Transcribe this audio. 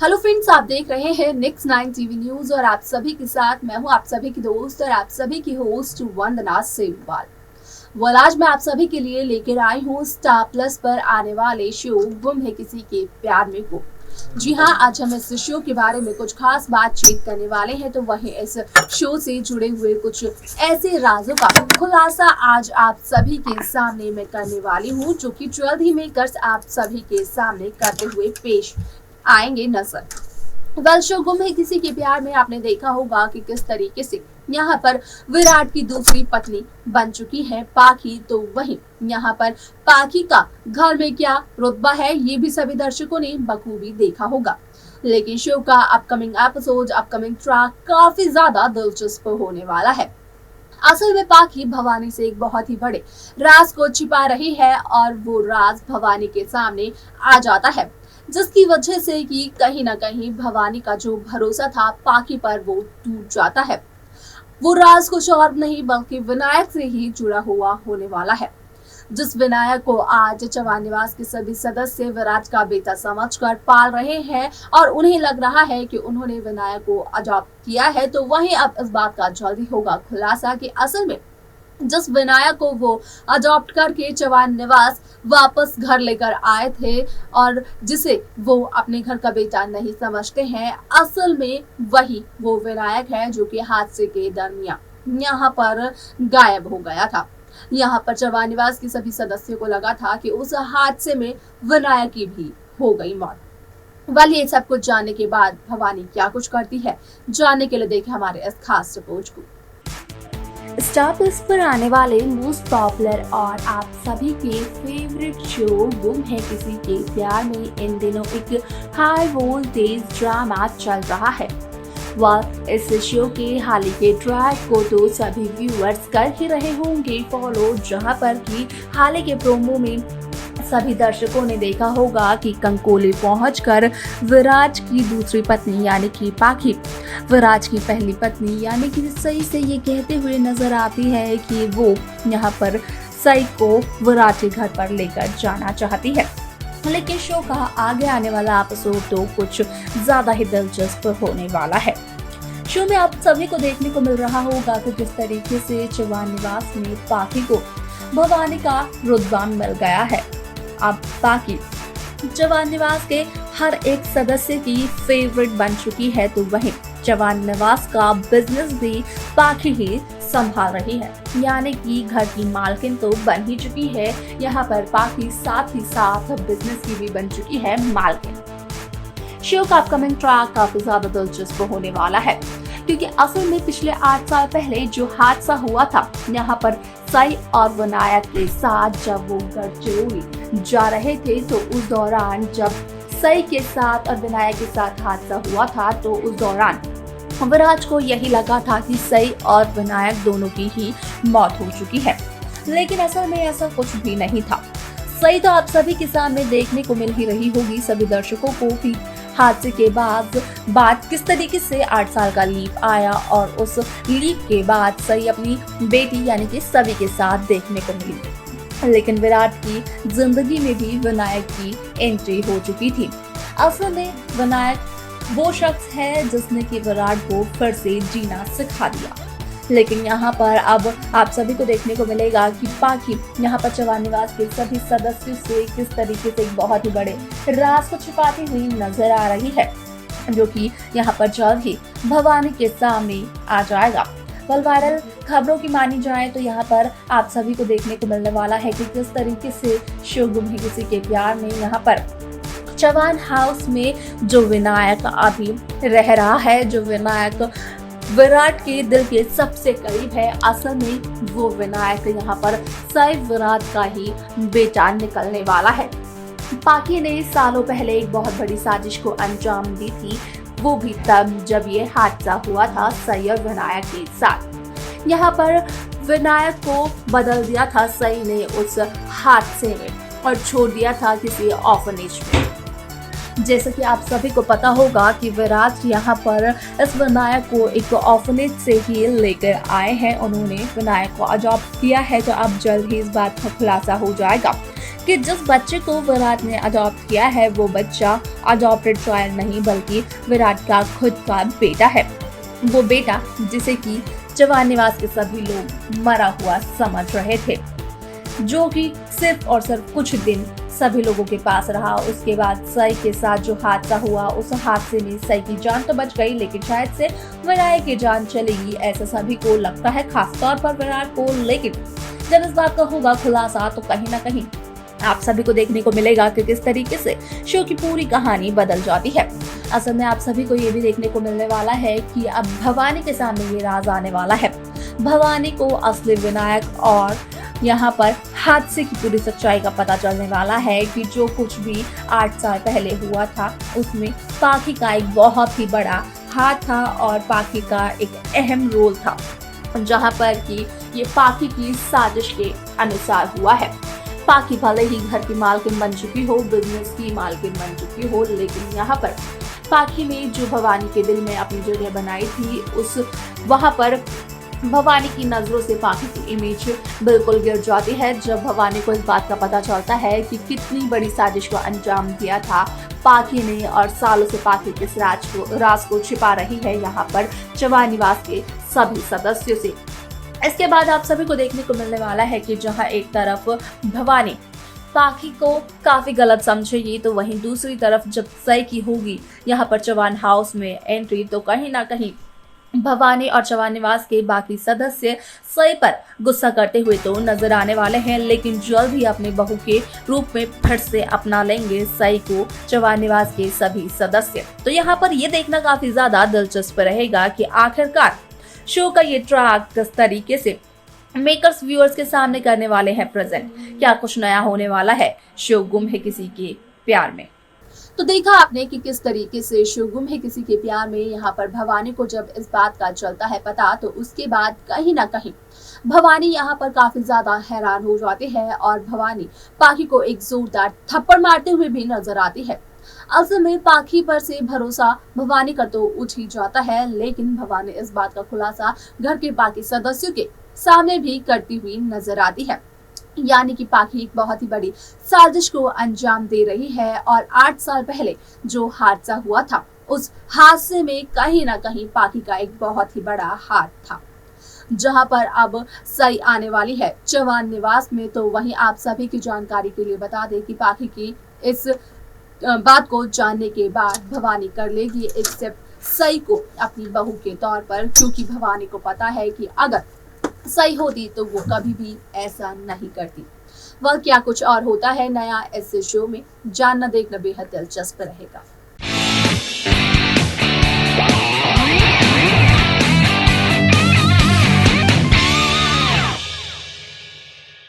Hello friends, आप देख रहे हैं नेक्स्ट 9 टीवी न्यूज और आप सभी के साथ मैं हूं आप सभी की दोस्त और आप सभी की होस्ट वंदना सेमवाल। आज मैं आप सभी के लिए लेकर आई हूं स्टार प्लस पर आने वाले शो गुम है किसी के प्यार में को। जी हाँ, आज हम इस शो के बारे में कुछ खास बातचीत करने वाले हैं। तो वहीं इस शो से जुड़े हुए कुछ ऐसे राजों का खुलासा आज आप सभी के सामने मैं करने वाली हूँ, जो कि जल्द ही मेकर्स आप सभी के सामने करते हुए पेश आएंगे नजर। शो गुम है किसी के प्यार में आपने देखा होगा कि किस तरीके से यहाँ पर विराट की दूसरी पत्नी बन चुकी है पाखी। तो वहीं यहाँ पर पाखी का घर में क्या रुतबा है, ये भी सभी दर्शकों ने बखूबी देखा होगा। लेकिन शो का अपकमिंग एपिसोड, अपकमिंग ट्रैक काफी ज्यादा दिलचस्प होने वाला है। असल में पाखी भवानी से एक बहुत ही बड़े राज को छिपा रही है और वो राज भवानी के सामने आ जाता है, जिसकी वजह से कि कहीं ना कहीं भवानी का जो भरोसा था पाखी पर वो टूट जाता है। वो राज कुछ और नहीं बल्कि विनायक से ही जुड़ा हुआ होने वाला है, जिस विनायक को आज चौहान निवास के सभी सदस्य विराट का बेटा समझकर पाल रहे हैं और उन्हें लग रहा है कि उन्होंने विनायक को अडॉप्ट किया है। तो वहीं अब इस बात का जल्दी होगा खुलासा कि असल में जिस विनायक को वो अडॉप्ट करके चौहान निवास वापस घर लेकर आए थे और जिसे वो अपने घर का बेटा नहीं समझते हैं, असल में वही वो विनायक है जो कि हादसे के दरमियान यहाँ पर गायब हो गया था। यहाँ पर चौहान निवास के सभी सदस्यों को लगा था कि उस हादसे में विनायक की भी हो गई मौत। ये सब कुछ जानने के बाद भवानी क्या कुछ करती है, जानने के लिए देखें हमारे इस खास रिपोर्ट को। स्टार प्लस पर आने वाले मोस्ट पॉपुलर और आप सभी के फेवरेट शो गुम है किसी के प्यार में इन दिनों एक हाई वोल्टेज ड्रामा चल रहा है। वह इस शो के हाल ही के ट्रैक को तो सभी व्यूअर्स कर ही रहे होंगे फॉलो, जहां पर कि हाल ही के प्रोमो में सभी दर्शकों ने देखा होगा कि कंकोली पहुंचकर विराट की दूसरी पत्नी यानी कि पाखी विराट की पहली पत्नी यानी कि सई से ये कहते हुए नजर आती है कि वो यहाँ पर सई को विराट के घर पर लेकर जाना चाहती है। लेकिन शो का आगे आने वाला एपिसोड तो कुछ ज्यादा ही दिलचस्प होने वाला है। शो में आप सभी को देखने को मिल रहा होगा कि किस तरीके से चौहान निवास में पाखी को भवानी का रुतबा मिल गया है। अब पाखी चौहान निवास के हर एक सदस्य की फेवरेट बन चुकी है। तो वहीं चौहान निवास का बिजनेस भी पाखी ही संभाल रही है, यानी कि घर की मालकिन तो बन ही चुकी है। यहाँ पर पाखी साथ ही साथ बिजनेस की भी बन चुकी है मालकिन। शो का अपकमिंग ट्रैक काफी ज्यादा दिलचस्प होने वाला है, क्योंकि असल में पिछले 8 साल पहले जो हादसा हुआ था यहाँ पर सई और विनायक के साथ जब वो गढ़चिरौली जा रहे थे, तो उस दौरान जब सई के साथ और विनायक के साथ हादसा हुआ था तो उस दौरान विराट को यही लगा था कि सई और विनायक दोनों की ही मौत हो चुकी है। लेकिन असल में ऐसा कुछ भी नहीं था। सई तो आप सभी के सामने देखने को मिल ही रही होगी सभी दर्शकों को कि हादसे के बाद किस तरीके से 8 साल का लीप आया और उस लीप के बाद सई अपनी बेटी यानी कि सभी के साथ देखने को मिली। लेकिन विराट की जिंदगी में भी विनायक की एंट्री हो चुकी थी। असल में विनायक वो शख्स है जिसने कि विराट को फिर से जीना सिखा दिया। लेकिन यहाँ पर अब आप सभी को देखने को मिलेगा कि पाखी यहाँ पर चौहान निवास के सभी सदस्यों से किस तरीके से एक बहुत ही बड़े राज को छिपाती हुई नजर आ रही है, जो कि यहाँ पर जल्द ही भवानी के सामने आ जाएगा। वायरल खबरों की मानी जाए तो यहाँ पर आप सभी को देखने को मिलने वाला है कि किस तरीके से शो गुम है किसी के प्यार में यहाँ पर चौहान हाउस में जो विनायक अभी रह रहा है, जो विनायक विराट के दिल के सबसे करीब है, असल में वो विनायक यहाँ पर सई विराट का ही बेटा निकलने वाला है। पाखी ने सालों पहले एक बहुत बड़ी साजिश को अंजाम दी थी, वो भी तब जब ये हादसा हुआ था सई और विनायक के साथ। यहाँ पर विनायक को बदल दिया था सई ने उस हादसे में और छोड़ दिया था किसी ऑर्फनेज में। जैसे कि आप सभी को पता होगा कि विराट यहाँ पर इस विनायक को एक ऑर्फनेज से ही लेकर आए हैं। उन्होंने विनायक को अडॉप्ट किया है, तो अब जल्द ही इस बात का खुलासा हो जाएगा कि जिस बच्चे को विराट ने अडॉप्ट किया है वो बच्चा अडॉप्टेड चाइल्ड नहीं बल्कि विराट का खुद का बेटा है। वो बेटा जिसे कि जवान निवास के सभी लोग मरा हुआ समझ रहे थे, जो कि सिर्फ और सिर्फ कुछ दिन सभी लोगों के पास रहा। उसके बाद सई के साथ जो हादसा हुआ, उस हादसे में सई की जान तो बच गई लेकिन शायद से विराट की जान चलेगी, ऐसा सभी को लगता है, खासतौर पर विराट को। लेकिन जब इस बात का होगा खुलासा तो कहीं ना कहीं आप सभी को देखने को मिलेगा कि किस तरीके से शो की पूरी कहानी बदल जाती है। असल में आप सभी को ये भी देखने को मिलने वाला है कि अब भवानी के सामने ये राज आने वाला है। भवानी को असली विनायक और यहाँ पर हादसे की पूरी सच्चाई का पता चलने वाला है कि जो कुछ भी 8 साल पहले हुआ था उसमें पाखी का एक बहुत ही बड़ा हाथ था और पाखी का एक अहम रोल था, जहाँ पर कि ये पाखी की साजिश के अनुसार हुआ है। पाखी भले ही घर की मालकिन बन चुकी हो, बिजनेस की मालकिन बन चुकी हो, लेकिन यहाँ पर पाखी ने जो भवानी के दिल में अपनी जगह बनाई थी, उस वहाँ पर भवानी की नजरों से पाखी की इमेज बिल्कुल गिर जाती है। जब भवानी को इस बात का पता चलता है कि कितनी बड़ी साजिश को अंजाम दिया था पाखी ने और सालों से पाखी के राज को छिपा रही है यहाँ पर जवान निवास के सभी सदस्यों से। इसके बाद आप सभी को देखने को मिलने वाला है कि जहाँ एक तरफ भवानी पाखी को काफी गलत समझेगी तो वहीं दूसरी तरफ जब सई की होगी यहाँ पर जवान हाउस में एंट्री, तो कहीं ना कहीं भवानी और जवान निवास के बाकी सदस्य सई पर गुस्सा करते हुए तो नजर आने वाले हैं, लेकिन जल्द ही अपने बहू के रूप में फिर से अपना लेंगे सई को जवान निवास के सभी सदस्य। तो यहाँ पर ये देखना काफी ज्यादा दिलचस्प रहेगा कि आखिरकार शो का ये ट्रैक किस तरीके से मेकर्स व्यूअर्स के सामने करने वाले हैं प्रेजेंट। क्या कुछ नया होने वाला है शो गुम है किसी के प्यार में। तो देखा आपने कि किस तरीके से शो गुम है किसी के प्यार में यहाँ पर भवानी को जब इस बात का चलता है पता, तो उसके बाद कहीं ना कहीं भवानी यहाँ पर काफी ज्यादा हैरान हो जाती है और भवानी पाखी को एक जोरदार थप्पड़ मारते हुए भी नजर आती है। असल में पाखी पर से भरोसा भवानी का तो उठ ही जाता है, लेकिन भवानी इस बात का खुलासा घर के बाकी सदस्यों के सामने भी करती हुई नजर आती है। यानी कि पाखी एक बहुत ही बड़ी साजिश को अंजाम दे रही है और 8 साल पहले जो हादसा हुआ था उस हादसे में कहीं ना कहीं पाखी का एक बहुत ही बड़ा हाथ था। जहां पर अब सई आने वाली है जवान निवास में, तो वहीं आप सभी की जानकारी के लिए बता दें कि पाखी की इस बात को जानने के बाद भवानी कर लेगी एक्सेप्ट सई को अपनी बहू के तौर पर, क्योंकि भवानी को पता है कि अगर सही होती तो वो कभी भी ऐसा नहीं करती। वह क्या कुछ और होता है नया इस शो में जानना देखना बेहद दिलचस्प रहेगा।